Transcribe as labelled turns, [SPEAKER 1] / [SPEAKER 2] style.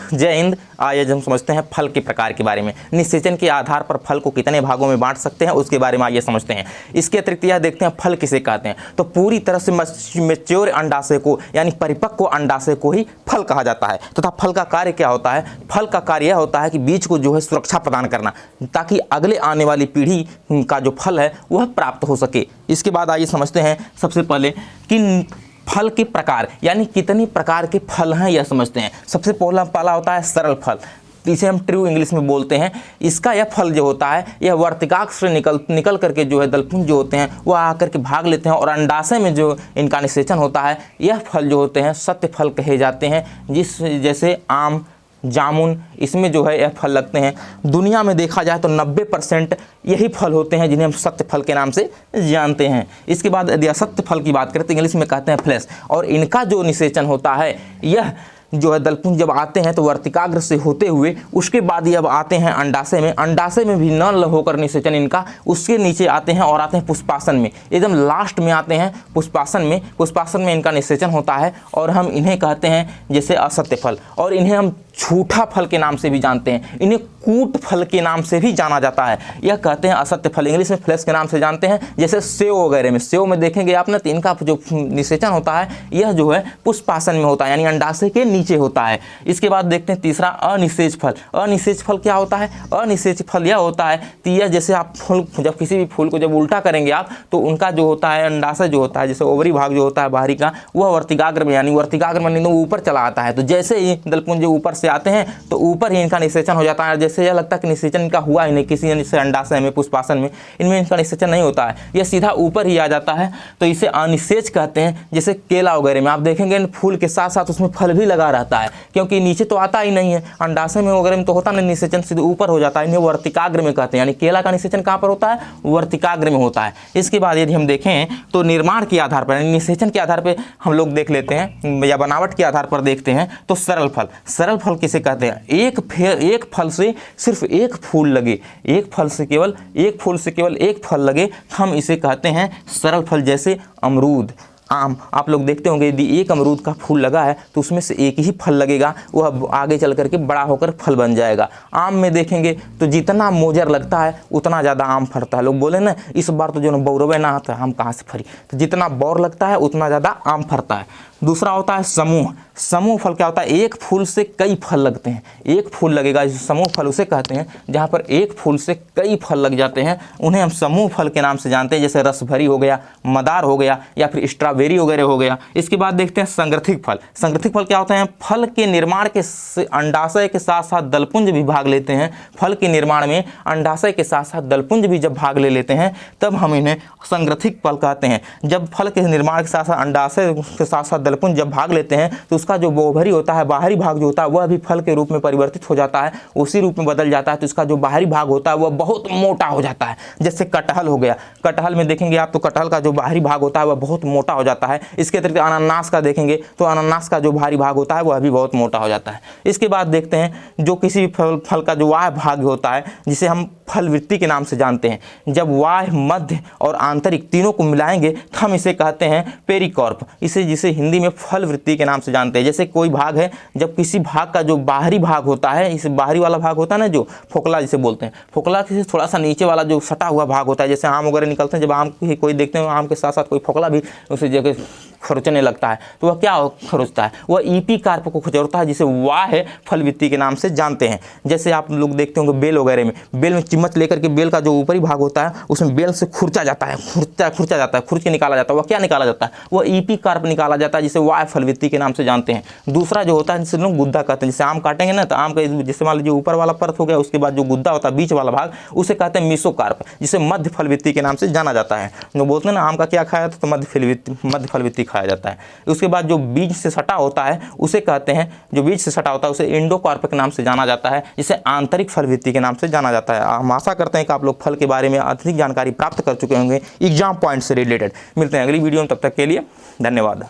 [SPEAKER 1] जय हिंद। आज हम समझते हैं फल के प्रकार के बारे में। निषेचन के आधार पर फल को कितने भागों में बांट सकते हैं उसके बारे में आइए समझते हैं। इसके अतिरिक्त यह देखते हैं फल किसे कहते हैं। तो पूरी तरह से मैच्योर अंडाशय को यानी परिपक्व अंडाशय को ही फल कहा जाता है। तथा फल का कार्य क्या होता है? फल का कार्य यह होता है कि बीज को जो है सुरक्षा प्रदान करना, ताकि अगले आने वाली पीढ़ी का जो फल है वह प्राप्त हो सके। इसके बाद आइए समझते हैं सबसे पहले कि फल के प्रकार यानी कितने प्रकार के फल हैं यह समझते हैं। सबसे पहला होता है सरल फल, इसे हम ट्रू इंग्लिश में बोलते हैं। इसका यह फल जो होता है यह वर्तिकाग्र से निकल करके जो है दलपुंज जो होते हैं वह आकर के भाग लेते हैं और अंडाशय में जो इनका निषेचन होता है यह फल जो होते हैं सत्य फल कहे जाते हैं। जैसे आम, जामुन, इसमें जो है यह फल लगते हैं। दुनिया में देखा जाए तो 90% यही फल होते हैं जिन्हें हम सत्य फल के नाम से जानते हैं। इसके बाद यदि असत्य फल की बात करें तो इंग्लिश में कहते हैं फ्लैश, और इनका जो निषेचन होता है यह जो है दलपुंज जब आते हैं तो वर्तिकाग्र से होते हुए उसके बाद ये अब आते हैं अंडाशय में। अंडाशय में भी न होकर निषेचन इनका उसके नीचे आते हैं और आते हैं पुष्पासन में, एकदम लास्ट में आते हैं पुष्पासन में। पुष्पासन में इनका निषेचन होता है और हम इन्हें कहते हैं जैसे असत्य फल, और इन्हें हम झूठा फल के नाम से भी जानते हैं। इन्हें कूट फल के नाम से भी जाना जाता है। यह कहते हैं असत्य फल, इंग्लिश में फ्लैश के नाम से जानते हैं। जैसे सेव वगैरह में, सेव में देखेंगे आपने तो इनका जो निषेचन होता है यह जो है पुष्पासन में होता है यानी अंडाशय के नीचे होता है। इसके बाद देखते हैं तीसरा अनिषेच फल। अनिषेच फल क्या होता है? अनिषेच फल यह होता है कि यह जैसे आप फूल, जब किसी भी फूल को जब उल्टा करेंगे आप तो उनका जो होता है अंडाशय जो होता है जैसे ओवरी भाग जो होता है बाहरी का वह वर्तिकाग्र में यानी वर्तिकाग्र में ऊपर चला आता है। तो जैसे ही दलपुंज ऊपर से आते हैं तो ऊपर ही इनका निषेचन हो जाता है। जैसे यह लगता है कि निषेचन इनका हुआ ही नहीं किसी से अंडाशय में पुष्पासन में, इनमें इनका निषेचन नहीं होता है, यह सीधा ऊपर ही आ जाता है। तो इसे अनिषेच कहते हैं। जैसे केला वगैरह में आप देखेंगे फूल के साथ साथ उसमें फल भी लगा रहता है, क्योंकि नीचे तो आता ही नहीं है, अंडाशय में वगैरह में तो होता नहीं, निषेचन सीधे ऊपर हो जाता है। इन्हें वर्तिकाग्र में कहते हैं, यानी केला का निषेचन कहाँ पर होता है? वर्तिकाग्र में होता है। इसके बाद यदि हम देखें तो निर्माण के आधार पर निषेचन के आधार पर हम लोग देख लेते हैं या बनावट के आधार पर देखते हैं तो सरल फल। सरल फल किसे कहते हैं? एक फल से सिर्फ एक फूल लगे, एक फल से केवल एक फूल से केवल एक फल लगे, हम इसे कहते हैं सरल फल। जैसे अमरूद, आम, आप लोग देखते होंगे यदि एक अमरूद का फूल लगा है तो उसमें से एक ही फल लगेगा, वह आगे चल करके बड़ा होकर फल बन जाएगा। आम में देखेंगे तो जितना मोजर लगता है उतना ज़्यादा आम फरता है। लोग बोले ना इस बार तो जो ना बौरवे ना आता है आम कहाँ से फरी, तो जितना बौर लगता है उतना ज़्यादा आम फरता है। दूसरा होता है समूह। समूह फल क्या होता है? एक फूल से कई फल लगते हैं, एक फूल लगेगा, समूह फल उसे कहते हैं जहाँ पर एक फूल से कई फल लग जाते हैं, उन्हें हम समूह फल के नाम से जानते हैं। जैसे रसभरी हो गया, मदार हो गया या फिर स्ट्रॉबेरी वगैरह हो गया। इसके बाद देखते हैं संग्रथिक फल। संग्रथिक फल क्या होते हैं? फल के निर्माण के अंडाशय के साथ साथ दलपुंज भी भाग लेते हैं। फल के निर्माण में अंडाशय के साथ साथ दलपुंज भी जब भाग ले लेते हैं तब हम इन्हें संग्रथिक फल कहते हैं। जब फल के निर्माण के साथ साथ अंडाशय के साथ साथ दलपुंज जब भाग लेते हैं तो उसका जो ओवरी होता है बाहरी भाग जो होता है वह भी फल के रूप में परिवर्तित हो जाता है, उसी रूप में बदल जाता है। तो इसका जो बाहरी भाग होता है वह बहुत मोटा हो जाता है। जैसे कटहल हो गया, कटहल में देखेंगे आप तो कटहल का जो बाहरी भाग होता है वह बहुत मोटा हो जाता है। इसके अतिरिक्त अनानास का देखेंगे तो अनानास का जो बाहरी भाग होता है वह भी बहुत मोटा हो जाता है। इसके बाद देखते हैं जो किसी भी फल का जो वाह भाग होता है जिसे हम फल वृत्ति के नाम से जानते हैं। जब वाह, मध्य और आंतरिक तीनों को मिलाएंगे तो हम इसे कहते हैं पेरिकॉर्प, जिसे हिंदी में फल वृत्ति के नाम से जानते हैं। जैसे कोई भाग है, जब किसी भाग का जो बाहरी भाग होता है, इस बाहरी वाला भाग होता है ना जो फोकला जिसे बोलते हैं, फोकला से थोड़ा सा नीचे वाला जो सटा हुआ भाग होता है, जैसे आम वगैरह निकलते हैं, जब आम की कोई देखते हैं आम के साथ साथ कोई फोकला भी उसे जगह खरोचने लगता है तो वह क्या खरोचता है? वह ईपी कार्प को खरोचता है, जिसे वाह फल वृत्ति के नाम से जानते हैं। जैसे आप लोग देखते होंगे बेल वगैरह में, बेल में चिम्मच लेकर के बेल का जो ऊपरी भाग होता है उसमें बेल से खुरचा जाता है, खुरचा जाता है, खुरच के निकाला जाता है। वह क्या निकाला जाता है? वह ईपी कार्प निकाला जाता है, जिसे वाह फल वृत्ति के नाम से जानते हैं। दूसरा जो होता है जिसे लोग गुद्दा कहते हैं। जैसे आम काटेंगे ना तो आम का जैसे मान लीजिए ऊपर वाला परत हो गया, उसके बाद जो गुद्दा होता है बीच वाला भाग उसे कहते हैं मीसोकार्प, जिसे मध्य फल वृत्ति के नाम से जाना जाता है। जो बोलते हैं ना आम का क्या खाया था तो मध्य फल वृत्ति खाया जाता है। उसके बाद जो बीज से सटा होता है उसे कहते हैं, जो बीज से सटा होता है उसे इंडोकार्प के नाम से जाना जाता है, जिसे आंतरिक फल वृत्ति के नाम से जाना जाता है। हम आशा करते हैं कि आप लोग फल के बारे में अधिक जानकारी प्राप्त कर चुके होंगे एग्जाम पॉइंट से रिलेटेड। मिलते हैं अगली वीडियो में, तब तक के लिए धन्यवाद।